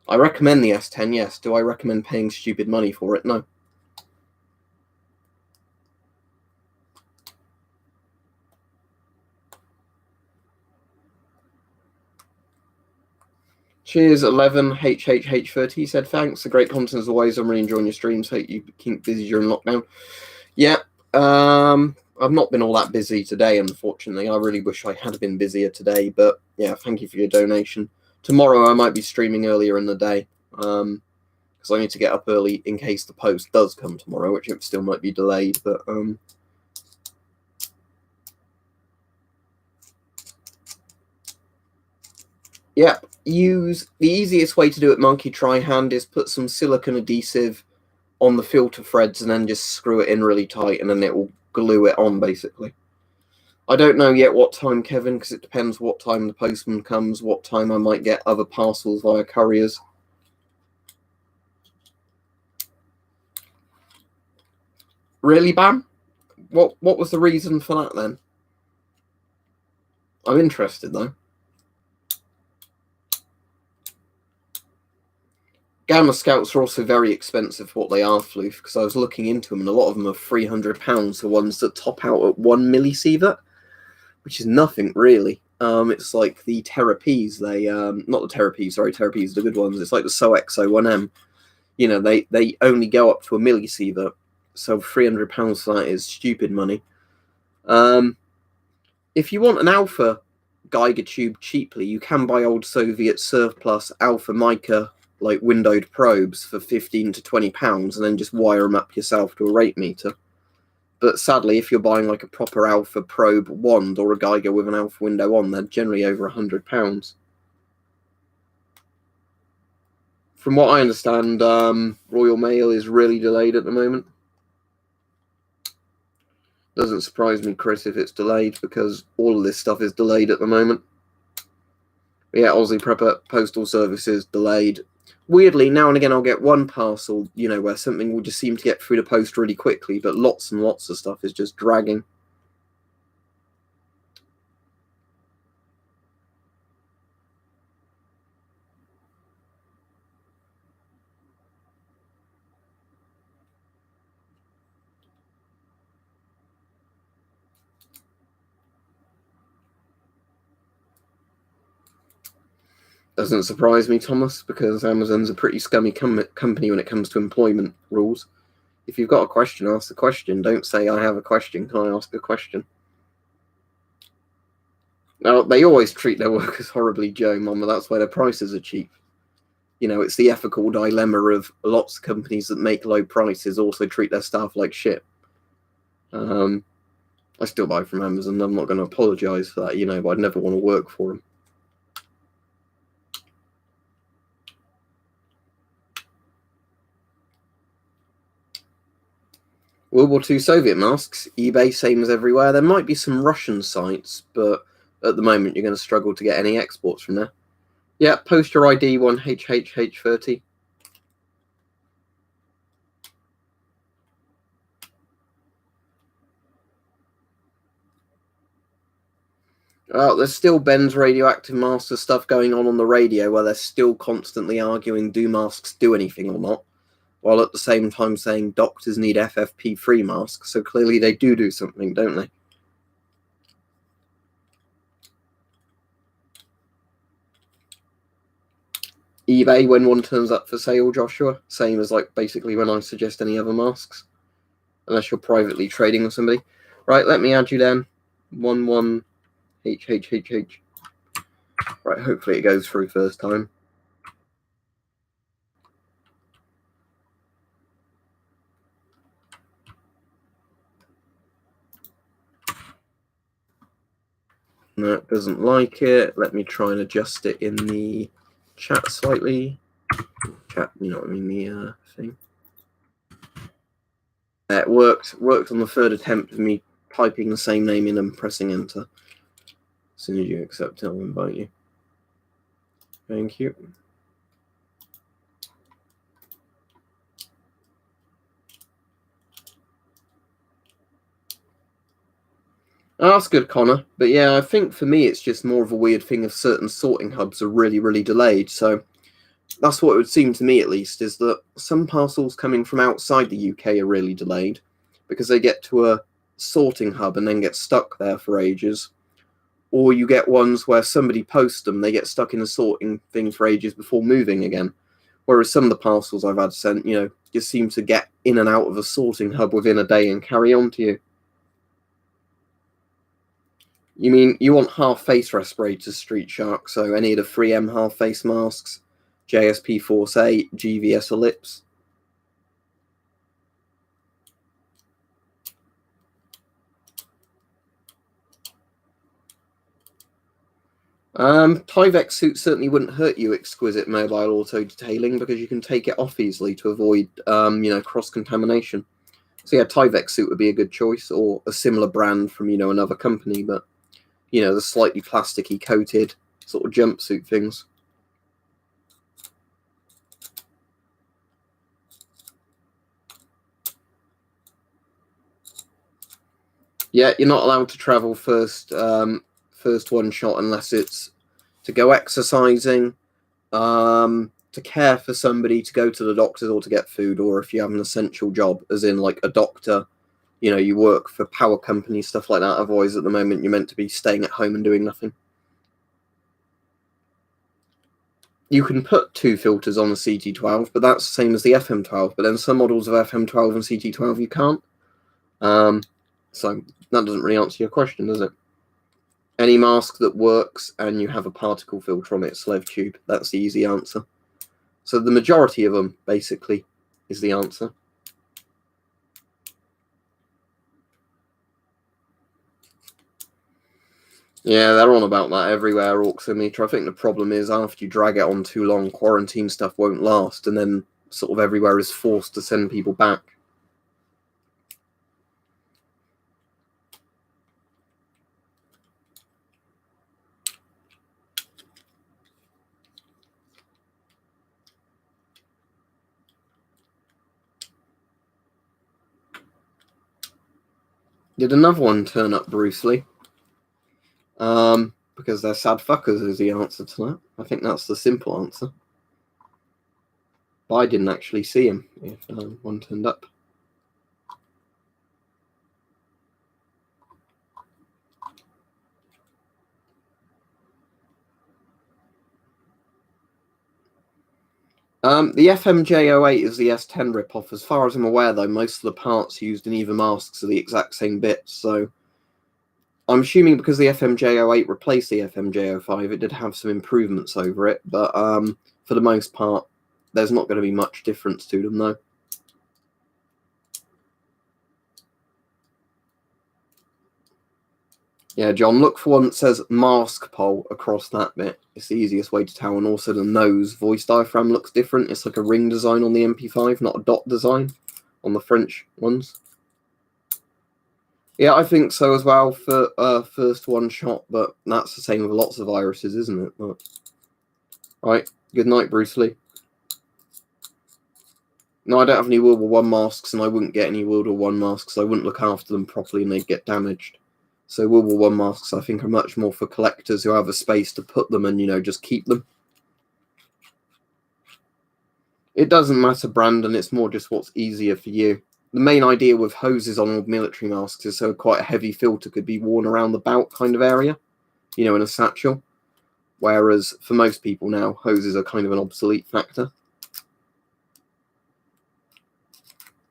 I recommend the S10, yes. Do I recommend paying stupid money for it? No. Cheers, 11HHH30 said, thanks. The great content as always. I'm really enjoying your streams. Hope you keep busy during lockdown. Yeah, I've not been all that busy today, unfortunately. I really wish I had been busier today, but yeah, thank you for your donation. Tomorrow I might be streaming earlier in the day, because I need to get up early in case the post does come tomorrow, which it still might be delayed, but yeah, use the easiest way to do it, Monkey Try Hand, is put some silicone adhesive on the filter threads and then just screw it in really tight, and then it will glue it on, basically. I don't know yet what time, Kevin, because it depends what time the postman comes, what time I might get other parcels via couriers. Really, Bam? What was the reason for that, then? I'm interested, though. Gamma Scouts are also very expensive for what they are, Floof, because I was looking into them, and a lot of them are £300, the ones that top out at 1 millisievert, which is nothing, really. It's like the Therapies, not the Therapies, sorry, Therapies are the good ones, it's like the SOEXO 1M. You know, they only go up to a millisievert, so £300 for that is stupid money. If you want an alpha Geiger tube cheaply, you can buy old Soviet surplus alpha mica like windowed probes for £15 to £20 and then just wire them up yourself to a rate meter. But sadly, if you're buying like a proper alpha probe wand or a Geiger with an alpha window on, they're generally over £100. From what I understand, Royal Mail is really delayed at the moment. Doesn't surprise me, Chris, if it's delayed, because all of this stuff is delayed at the moment. But yeah, Aussie Prepper Postal Services delayed. Weirdly, now and again I'll get one parcel, you know, where something will just seem to get through the post really quickly, but lots and lots of stuff is just dragging. Doesn't surprise me, Thomas, because Amazon's a pretty scummy company when it comes to employment rules. If you've got a question, ask the question. Don't say, I have a question, can I ask a question? Now, they always treat their workers horribly, Joe, Mama. That's why their prices are cheap. You know, it's the ethical dilemma of lots of companies that make low prices also treat their staff like shit. I still buy from Amazon. I'm not going to apologise for that, you know, but I'd never want to work for them. World War II Soviet masks, eBay, same as everywhere. There might be some Russian sites, but at the moment you're going to struggle to get any exports from there. Yeah, post your ID 1HHH30. There's still Ben's radioactive master stuff going on the radio, where they're still constantly arguing, do masks do anything or not? While at the same time saying doctors need FFP3 masks, so clearly they do something, don't they? eBay when one turns up for sale, Joshua. Same as like basically when I suggest any other masks. unless you're privately trading with somebody. Right, let me add you then. 11HHHH. Right, hopefully it goes through first time. No, it doesn't like it. Let me try and adjust it in the chat slightly. Chat, you know what I mean, the thing. It worked on the third attempt of me typing the same name in and pressing enter. As soon as you accept it, I'll invite you. Thank you. Oh, that's good, Connor. But yeah, I think for me it's just more of a weird thing if certain sorting hubs are really, really delayed. So that's what it would seem to me, at least, is that some parcels coming from outside the UK are really delayed because they get to a sorting hub and then get stuck there for ages. Or you get ones where somebody posts them, they get stuck in a sorting thing for ages before moving again. Whereas some of the parcels I've had sent, just seem to get in and out of a sorting hub within a day and carry on to you. You mean you want half-face respirators, Street Shark, so any of the 3M half-face masks, JSP Force 8, GVS Ellipse. Tyvek suit certainly wouldn't hurt you, exquisite mobile auto detailing, because you can take it off easily to avoid, cross-contamination. So yeah, Tyvek suit would be a good choice, or a similar brand from, another company, but, the slightly plasticky coated sort of jumpsuit things. Yeah, you're not allowed to travel first one shot unless it's to go exercising, to care for somebody, to go to the doctors or to get food, or if you have an essential job, as in like a doctor, you work for power companies, stuff like that. Otherwise, at the moment, you're meant to be staying at home and doing nothing. You can put 2 filters on the CT12, but that's the same as the FM12. But then some models of FM12 and CT12 you can't. So that doesn't really answer your question, does it? Any mask that works and you have a particle filter on it, Slev tube, that's the easy answer. So the majority of them, basically, is the answer. Yeah, they're on about that everywhere, Auxometer. I think the problem is after you drag it on too long, quarantine stuff won't last, and then sort of everywhere is forced to send people back. Did another one turn up, Bruce Lee? Because they're sad fuckers is the answer to that. I think that's the simple answer. But I didn't actually see him if one turned up. The FMJ08 is the S10 ripoff. As far as I'm aware, though, most of the parts used in either masks are the exact same bits, so I'm assuming because the FMJ08 replaced the FMJ05, it did have some improvements over it, but for the most part, there's not going to be much difference to them, though. Yeah, John, look for one that says mask pole across that bit. It's the easiest way to tell, and also the nose voice diaphragm looks different. It's like a ring design on the MP5, not a dot design on the French ones. Yeah, I think so as well for first one shot, but that's the same with lots of viruses, isn't it? But, right, good night, Bruce Lee. No, I don't have any World War 1 masks, and I wouldn't get any World War 1 masks. I wouldn't look after them properly, and they'd get damaged. So World War 1 masks, I think, are much more for collectors who have a space to put them and, just keep them. It doesn't matter, Brandon. It's more just what's easier for you. The main idea with hoses on old military masks is so quite a heavy filter could be worn around the bout kind of area, in a satchel. Whereas for most people now, hoses are kind of an obsolete factor.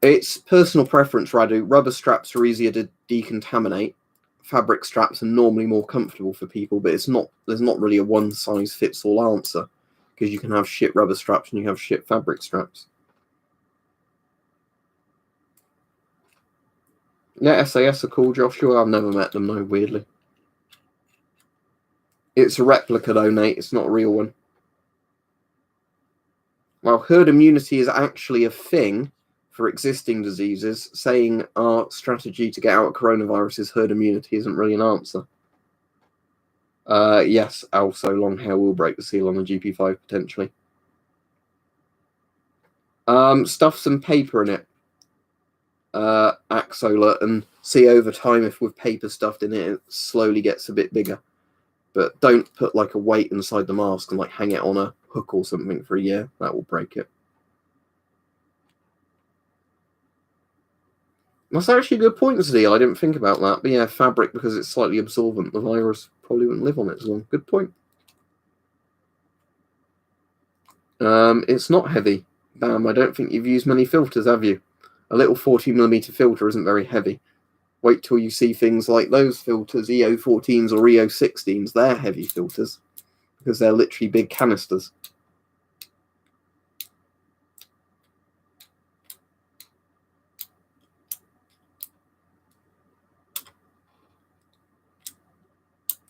It's personal preference, Radu. Rubber straps are easier to decontaminate. Fabric straps are normally more comfortable for people, but there's not really a one-size-fits-all answer, because you can have shit rubber straps and you have shit fabric straps. Yeah, SAS are cool, Joshua. I've never met them, no, weirdly. It's a replica, though, Nate. It's not a real one. Well, herd immunity is actually a thing for existing diseases. Saying our strategy to get out of coronavirus is herd immunity isn't really an answer. Yes, also long hair will break the seal on the GP5 potentially. Stuff some paper in it, Axola, and see over time if with paper stuffed in it, it slowly gets a bit bigger. But don't put like a weight inside the mask and like hang it on a hook or something for a year. That will break it. That's actually a good point, Zadil. I didn't think about that. But yeah, fabric, because it's slightly absorbent, the virus probably wouldn't live on it as long. Good point. It's not heavy. Bam, I don't think you've used many filters, have you? A little 40mm filter isn't very heavy. Wait till you see things like those filters, EO14s or EO16s. They're heavy filters because they're literally big canisters.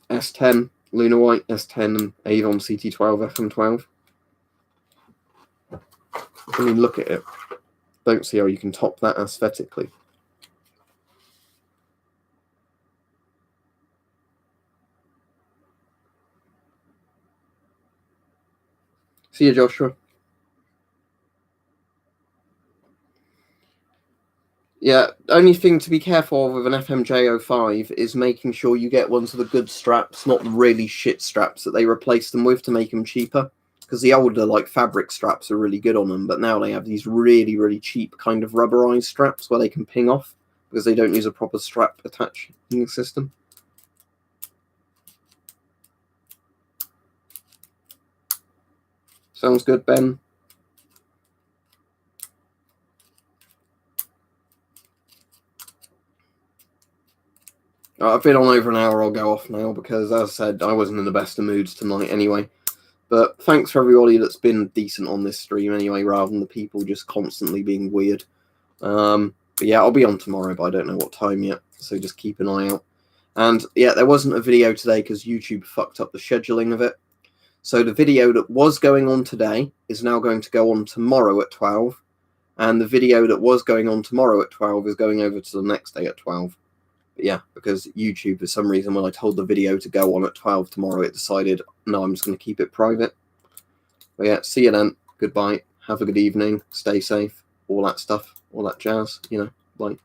S10, Luna White, S10, and Avon CT12, FM12. I mean, look at it. Don't see how you can top that aesthetically. See you, Joshua. Yeah, only thing to be careful of with an FMJ05 is making sure you get ones with the good straps, not the really shit straps that they replace them with to make them cheaper. Because the older, like, fabric straps are really good on them, but now they have these really, really cheap kind of rubberized straps where they can ping off because they don't use a proper strap attaching system. Sounds good, Ben. I've been on over an hour. I'll go off now because, as I said, I wasn't in the best of moods tonight anyway. But thanks for everybody that's been decent on this stream anyway, rather than the people just constantly being weird. But yeah, I'll be on tomorrow, but I don't know what time yet, so just keep an eye out. And yeah, there wasn't a video today because YouTube fucked up the scheduling of it. So the video that was going on today is now going to go on tomorrow at 12. And the video that was going on tomorrow at 12 is going over to the next day at 12. But yeah, because YouTube, for some reason, when I told the video to go on at 12 tomorrow, it decided, no, I'm just going to keep it private. But yeah, see you then. Goodbye. Have a good evening. Stay safe. All that stuff. All that jazz. You know, bye.